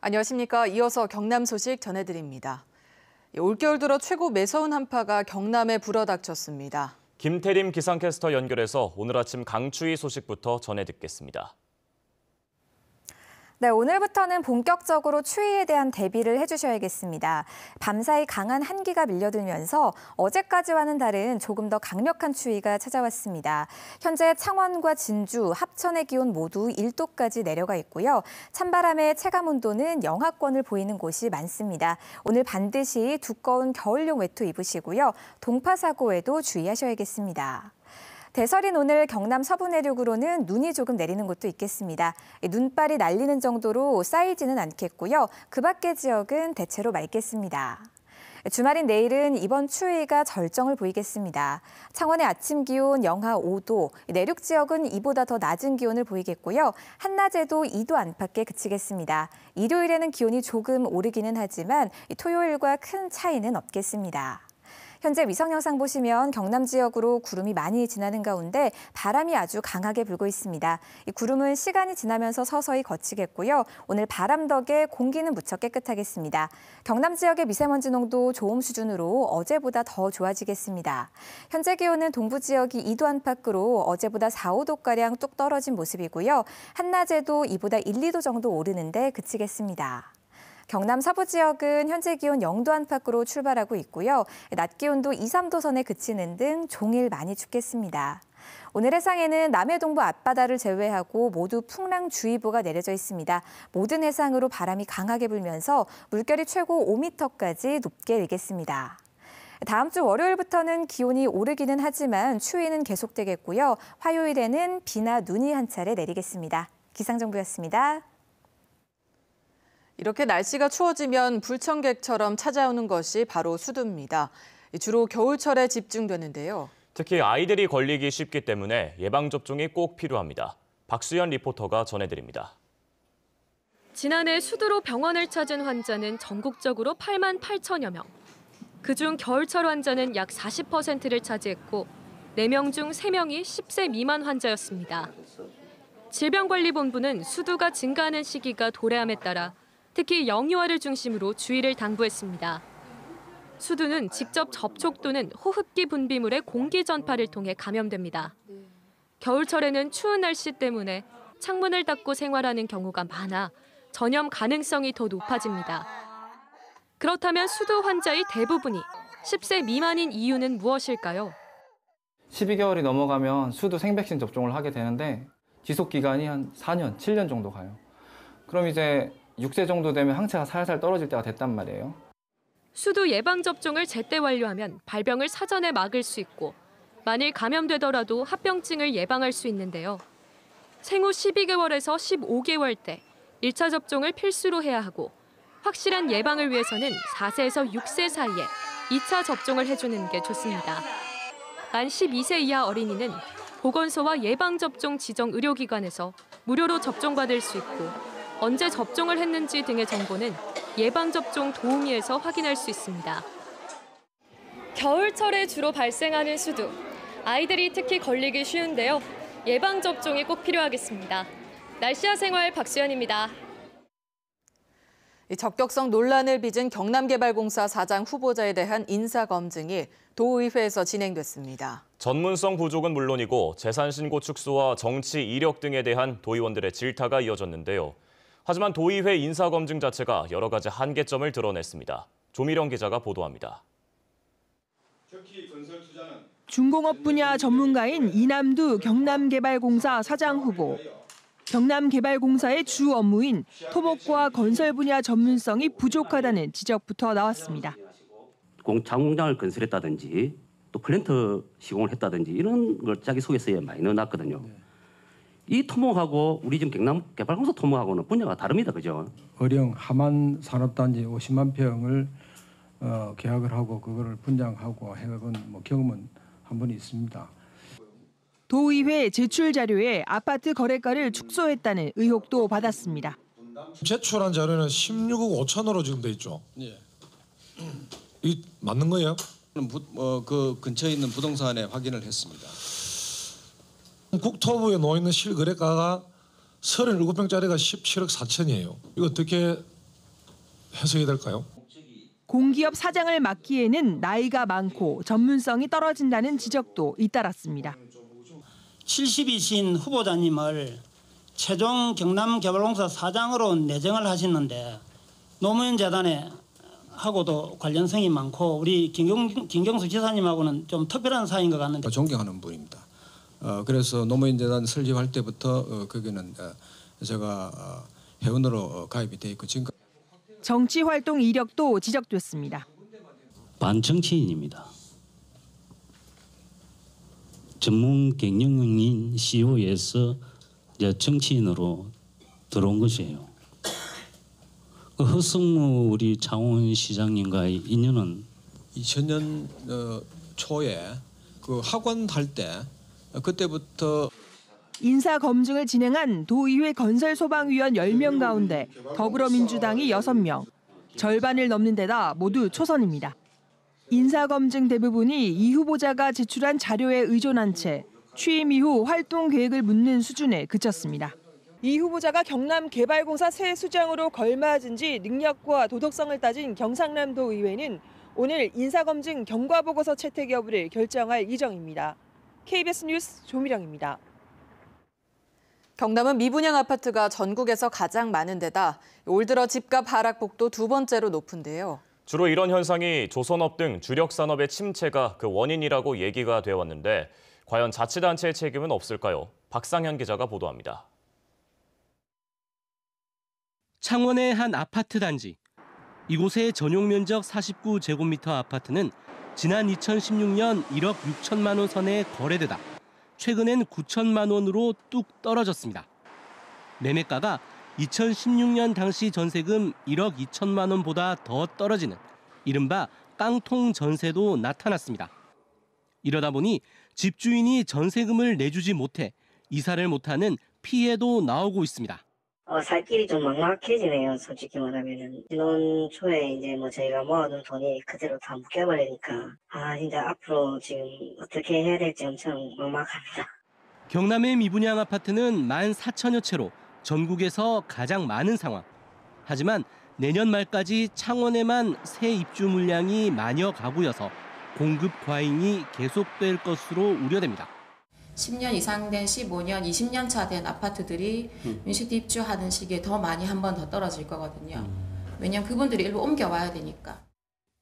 안녕하십니까. 이어서 경남 소식 전해드립니다. 올겨울 들어 최고 매서운 한파가 경남에 불어닥쳤습니다. 김태림 기상캐스터 연결해서 오늘 아침 강추위 소식부터 전해 듣겠습니다. 네, 오늘부터는 본격적으로 추위에 대한 대비를 해주셔야겠습니다. 밤사이 강한 한기가 밀려들면서 어제까지와는 다른 조금 더 강력한 추위가 찾아왔습니다. 현재 창원과 진주, 합천의 기온 모두 1도까지 내려가 있고요. 찬바람의 체감온도는 영하권을 보이는 곳이 많습니다. 오늘 반드시 두꺼운 겨울용 외투 입으시고요. 동파 사고에도 주의하셔야겠습니다. 대설인 오늘 경남 서부 내륙으로는 눈이 조금 내리는 곳도 있겠습니다. 눈발이 날리는 정도로 쌓이지는 않겠고요. 그 밖의 지역은 대체로 맑겠습니다. 주말인 내일은 이번 추위가 절정을 보이겠습니다. 창원의 아침 기온 영하 5도, 내륙 지역은 이보다 더 낮은 기온을 보이겠고요. 한낮에도 2도 안팎에 그치겠습니다. 일요일에는 기온이 조금 오르기는 하지만 토요일과 큰 차이는 없겠습니다. 현재 위성 영상 보시면 경남 지역으로 구름이 많이 지나는 가운데 바람이 아주 강하게 불고 있습니다. 이 구름은 시간이 지나면서 서서히 걷히겠고요. 오늘 바람 덕에 공기는 무척 깨끗하겠습니다. 경남 지역의 미세먼지 농도 좋음 수준으로 어제보다 더 좋아지겠습니다. 현재 기온은 동부 지역이 2도 안팎으로 어제보다 4, 5도가량 뚝 떨어진 모습이고요. 한낮에도 이보다 1, 2도 정도 오르는데 그치겠습니다. 경남 서부 지역은 현재 기온 0도 안팎으로 출발하고 있고요. 낮 기온도 2, 3도 선에 그치는 등 종일 많이 춥겠습니다. 오늘 해상에는 남해동부 앞바다를 제외하고 모두 풍랑주의보가 내려져 있습니다. 모든 해상으로 바람이 강하게 불면서 물결이 최고 5m까지 높게 일겠습니다. 다음 주 월요일부터는 기온이 오르기는 하지만 추위는 계속되겠고요. 화요일에는 비나 눈이 한 차례 내리겠습니다. 기상정보였습니다. 이렇게 날씨가 추워지면 불청객처럼 찾아오는 것이 바로 수두입니다. 주로 겨울철에 집중되는데요. 특히 아이들이 걸리기 쉽기 때문에 예방접종이 꼭 필요합니다. 박수연 리포터가 전해드립니다. 지난해 수두로 병원을 찾은 환자는 전국적으로 8만 8천여 명. 그중 겨울철 환자는 약 40%를 차지했고 4명 중 3명이 10세 미만 환자였습니다. 질병관리본부는 수두가 증가하는 시기가 도래함에 따라 특히 영유아를 중심으로 주의를 당부했습니다. 수두는 직접 접촉 또는 호흡기 분비물의 공기 전파를 통해 감염됩니다. 겨울철에는 추운 날씨 때문에 창문을 닫고 생활하는 경우가 많아 전염 가능성이 더 높아집니다. 그렇다면 수두 환자의 대부분이 10세 미만인 이유는 무엇일까요? 12개월이 넘어가면 수두 생백신 접종을 하게 되는데 지속 기간이 한 4년, 7년 정도 가요. 그럼 이제 6세 정도 되면 항체가 살살 떨어질 때가 됐단 말이에요. 수두 예방접종을 제때 완료하면 발병을 사전에 막을 수 있고 만일 감염되더라도 합병증을 예방할 수 있는데요. 생후 12개월에서 15개월 때 1차 접종을 필수로 해야 하고 확실한 예방을 위해서는 4세에서 6세 사이에 2차 접종을 해주는 게 좋습니다. 만 12세 이하 어린이는 보건소와 예방접종 지정 의료기관에서 무료로 접종받을 수 있고 언제 접종을 했는지 등의 정보는 예방접종 도우미에서 확인할 수 있습니다. 겨울철에 주로 발생하는 수두. 아이들이 특히 걸리기 쉬운데요. 예방접종이 꼭 필요하겠습니다. 날씨와 생활 박수연입니다. 적격성 논란을 빚은 경남개발공사 사장 후보자에 대한 인사검증이 도의회에서 진행됐습니다. 전문성 부족은 물론이고 재산신고 축소와 정치 이력 등에 대한 도의원들의 질타가 이어졌는데요. 하지만 도의회 인사검증 자체가 여러 가지 한계점을 드러냈습니다. 조미령 기자가 보도합니다. 중공업 분야 전문가인 이남두 경남개발공사 사장 후보. 경남개발공사의 주 업무인 토목과 건설 분야 전문성이 부족하다는 지적부터 나왔습니다. 장공장을 건설했다든지 또 플랜트 시공을 했다든지 이런 걸 자기소개서에 많이 넣어놨거든요. 이 토목하고 우리 지금 경남개발공사 토목하고는 분야가 다릅니다. 그죠? 어령 하만 산업단지 50만 평을 계약을 하고 그거를 분양하고 해본 경험은 한 번 있습니다. 도의회 제출 자료에 아파트 거래가를 축소했다는 의혹도 받았습니다. 제출한 자료는 16억 5천으로 지금 돼 있죠. 예. 이 맞는 거예요? 그 근처에 있는 부동산에 확인을 했습니다. 국토부에 놓여 있는 실거래가가 37평짜리가 17억 4천이에요. 이거 어떻게 해석이 될까요? 공기업 사장을 맡기에는 나이가 많고 전문성이 떨어진다는 지적도 잇따랐습니다. 70이신 후보자님을 최종 경남개발공사 사장으로 내정을 하셨는데 노무현 재단에 하고도 관련성이 많고 우리 김경수 지사님하고는 좀 특별한 사이인 것 같는데 존경하는 분입니다. 그래서 노무현 재단 설립할 때부터 거기는 제가 회원으로 가입이 돼 있고 지금 정치 활동 이력도 지적됐습니다. 반정치인입니다. 전문 경영인 CEO에서 정치인으로 들어온 것이에요. 허성무 우리 창원시장님과의 인연은 2000년 초에 그 학원 할 때 그때부터 인사 검증을 진행한 도의회 건설소방위원 10명 가운데 더불어민주당이 6명, 절반을 넘는 데다 모두 초선입니다. 인사 검증 대부분이 이 후보자가 제출한 자료에 의존한 채 취임 이후 활동 계획을 묻는 수준에 그쳤습니다. 이 후보자가 경남개발공사 새 수장으로 걸맞은지 능력과 도덕성을 따진 경상남도의회는 오늘 인사검증 경과보고서 채택 여부를 결정할 예정입니다. KBS 뉴스 조미령입니다. 경남은 미분양 아파트가 전국에서 가장 많은 데다 올 들어 집값 하락폭도 2번째로 높은데요. 주로 이런 현상이 조선업 등 주력 산업의 침체가 그 원인이라고 얘기가 되어 왔는데 과연 자치단체의 책임은 없을까요? 박상현 기자가 보도합니다. 창원의 한 아파트 단지. 이곳의 전용 면적 49제곱미터 아파트는 지난 2016년 1억 6천만 원 선에 거래되다 최근엔 9천만 원으로 뚝 떨어졌습니다. 매매가가 2016년 당시 전세금 1억 2천만 원보다 더 떨어지는 이른바 깡통 전세도 나타났습니다. 이러다 보니 집주인이 전세금을 내주지 못해 이사를 못하는 피해도 나오고 있습니다. 살 길이 좀 막막해지네요. 솔직히 말하면은 신혼 초에 이제 저희가 모아둔 돈이 그대로 다 묶여버리니까 진짜 앞으로 지금 어떻게 해야 될지 엄청 막막합니다. 경남의 미분양 아파트는 14,000여 채로 전국에서 가장 많은 상황. 하지만 내년 말까지 창원에만 새 입주 물량이 만여 가구여서 공급 과잉이 계속될 것으로 우려됩니다. 10년 이상 된 15년, 20년 차 된 아파트들이 민주티 입주하는 시기에 더 많이 한 번 더 떨어질 거거든요. 왜냐하면 그분들이 일부 옮겨와야 되니까.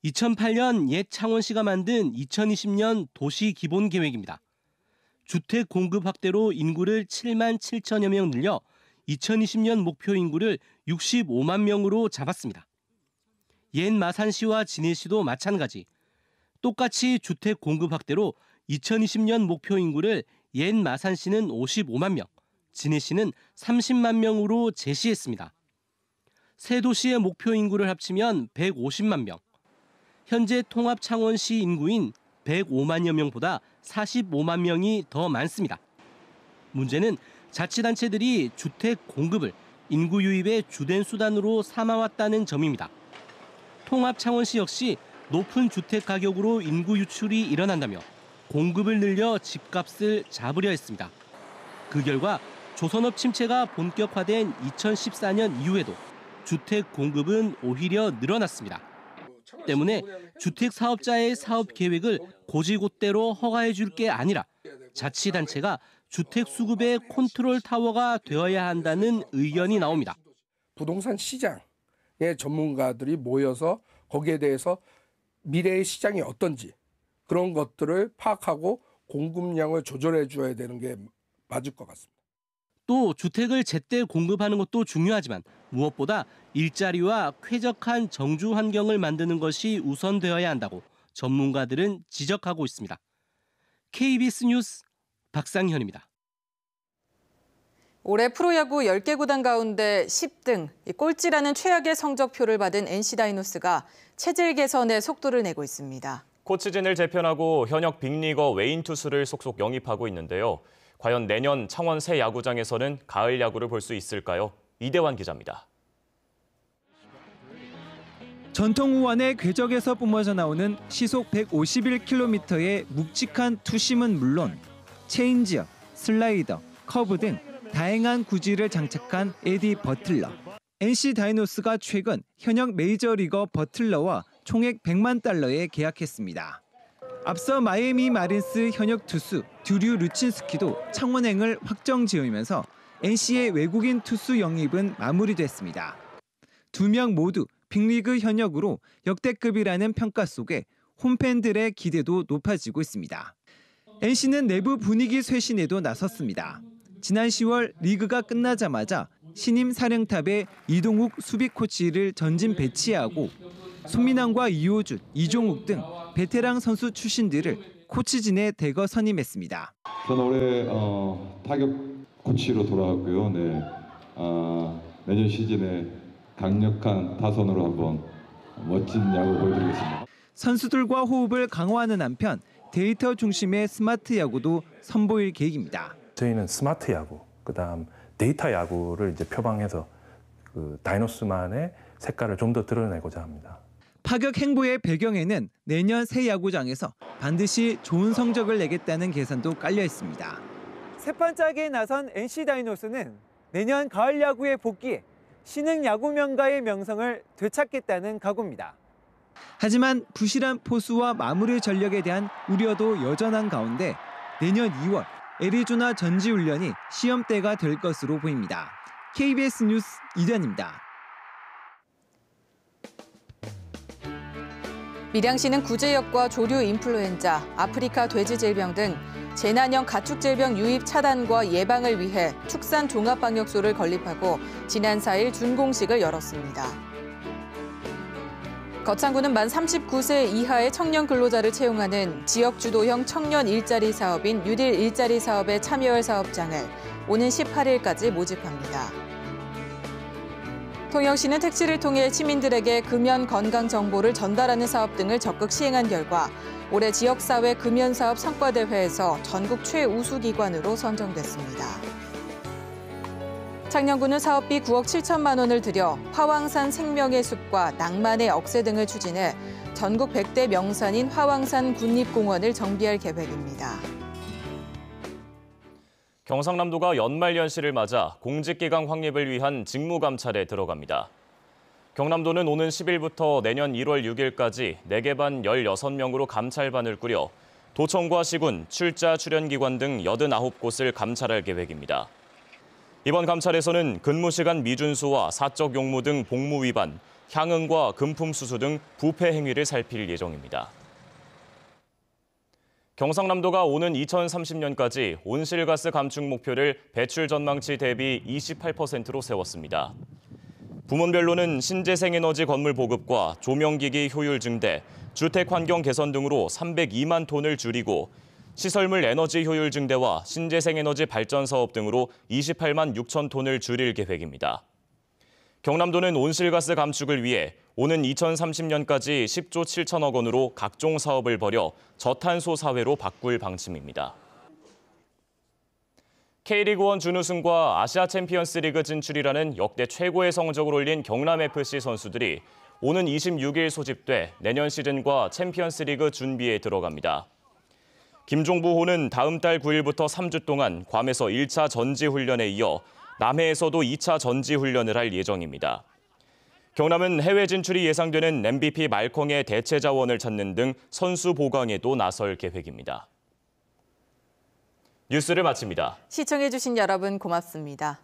2008년 옛 창원시가 만든 2020년 도시기본계획입니다. 주택 공급 확대로 인구를 7만 7천여 명 늘려 2020년 목표 인구를 65만 명으로 잡았습니다. 옛 마산시와 진해시도 마찬가지. 똑같이 주택 공급 확대로 2020년 목표 인구를 옛 마산시는 55만 명, 진해시는 30만 명으로 제시했습니다. 세 도시의 목표 인구를 합치면 150만 명. 현재 통합 창원시 인구인 105만여 명보다 45만 명이 더 많습니다. 문제는 자치단체들이 주택 공급을 인구 유입의 주된 수단으로 삼아왔다는 점입니다. 통합 창원시 역시 높은 주택 가격으로 인구 유출이 일어난다며 공급을 늘려 집값을 잡으려 했습니다. 그 결과 조선업 침체가 본격화된 2014년 이후에도 주택 공급은 오히려 늘어났습니다. 때문에 주택 사업자의 사업 계획을 고지곳대로 허가해 줄 게 아니라 자치단체가 주택 수급의 컨트롤 타워가 되어야 한다는 의견이 나옵니다. 부동산 시장의 전문가들이 모여서 거기에 대해서 미래의 시장이 어떤지 그런 것들을 파악하고 공급량을 조절해 줘야 되는 게 맞을 것 같습니다. 또 주택을 제때 공급하는 것도 중요하지만 무엇보다 일자리와 쾌적한 정주 환경을 만드는 것이 우선되어야 한다고 전문가들은 지적하고 있습니다. KBS 뉴스 박상현입니다. 올해 프로야구 10개 구단 가운데 10등, 꼴찌라는 최악의 성적표를 받은 NC 다이노스가 체질 개선에 속도를 내고 있습니다. 코치진을 재편하고 현역 빅리거 외인 투수를 속속 영입하고 있는데요. 과연 내년 창원 새 야구장에서는 가을 야구를 볼 수 있을까요? 이대환 기자입니다. 전통 우완의 궤적에서 뿜어져 나오는 시속 151km의 묵직한 투심은 물론 체인지업, 슬라이더, 커브 등 다양한 구질을 장착한 에디 버틀러. NC 다이노스가 최근 현역 메이저리거 버틀러와 총액 100만 달러에 계약했습니다. 앞서 마이애미 마린스 현역 투수 드류 루친스키도 창원행을 확정 지으면서 NC의 외국인 투수 영입은 마무리됐습니다. 두 명 모두 빅리그 현역으로 역대급이라는 평가 속에 홈팬들의 기대도 높아지고 있습니다. NC는 내부 분위기 쇄신에도 나섰습니다. 지난 10월 리그가 끝나자마자 신임 사령탑에 이동욱 수비 코치를 전진 배치하고 손민환과 이호준, 이종욱 등 베테랑 선수 출신들을 코치진에 대거 선임했습니다. 저는 올해 타격 코치로 돌아왔고요. 네, 내년 시즌에 강력한 타선으로 한번 멋진 야구 보여드리겠습니다. 선수들과 호흡을 강화하는 한편 데이터 중심의 스마트 야구도 선보일 계획입니다. 저희는 스마트 야구, 그다음 데이터 야구를 이제 표방해서 그 다이노스만의 색깔을 좀 더 드러내고자 합니다. 파격 행보의 배경에는 내년 새 야구장에서 반드시 좋은 성적을 내겠다는 계산도 깔려 있습니다. 새판 짜기에 나선 NC 다이노스는 내년 가을 야구에 복귀해 신흥 야구 명가의 명성을 되찾겠다는 각오입니다. 하지만 부실한 포수와 마무리 전력에 대한 우려도 여전한 가운데 내년 2월 애리조나 전지훈련이 시험대가 될 것으로 보입니다. KBS 뉴스 이단입니다. 밀양시는 구제역과 조류 인플루엔자, 아프리카 돼지 질병 등 재난형 가축 질병 유입 차단과 예방을 위해 축산 종합방역소를 건립하고 지난 4일 준공식을 열었습니다. 거창구는 만 39세 이하의 청년 근로자를 채용하는 지역 주도형 청년 일자리 사업인 뉴딜 일자리 사업에 참여할 사업장을 오는 18일까지 모집합니다. 통영시는 택시를 통해 시민들에게 금연 건강 정보를 전달하는 사업 등을 적극 시행한 결과 올해 지역사회 금연사업 성과대회에서 전국 최우수 기관으로 선정됐습니다. 창녕구는 사업비 9억 7천만 원을 들여 화왕산 생명의 숲과 낭만의 억새 등을 추진해 전국 100대 명산인 화왕산 국립공원을 정비할 계획입니다. 경상남도가 연말연시를 맞아 공직기강 확립을 위한 직무감찰에 들어갑니다. 경남도는 오는 10일부터 내년 1월 6일까지 4개 반 16명으로 감찰반을 꾸려 도청과 시군, 출자, 출연기관 등 89곳을 감찰할 계획입니다. 이번 감찰에서는 근무시간 미준수와 사적 용무 등 복무 위반, 향응과 금품 수수 등 부패 행위를 살필 예정입니다. 경상남도가 오는 2030년까지 온실가스 감축 목표를 배출 전망치 대비 28%로 세웠습니다. 부문별로는 신재생에너지 건물 보급과 조명기기 효율 증대, 주택 환경 개선 등으로 302만 톤을 줄이고 시설물 에너지 효율 증대와 신재생에너지 발전 사업 등으로 28만 6천 톤을 줄일 계획입니다. 경남도는 온실가스 감축을 위해 오는 2030년까지 10조 7천억 원으로 각종 사업을 벌여 저탄소 사회로 바꿀 방침입니다. K리그1 준우승과 아시아 챔피언스 리그 진출이라는 역대 최고의 성적을 올린 경남FC 선수들이 오는 26일 소집돼 내년 시즌과 챔피언스 리그 준비에 들어갑니다. 김종부호는 다음 달 9일부터 3주 동안 괌에서 1차 전지훈련에 이어 남해에서도 2차 전지훈련을 할 예정입니다. 경남은 해외 진출이 예상되는 MVP 말컹의 대체 자원을 찾는 등 선수 보강에도 나설 계획입니다. 뉴스를 마칩니다. 시청해주신 여러분 고맙습니다.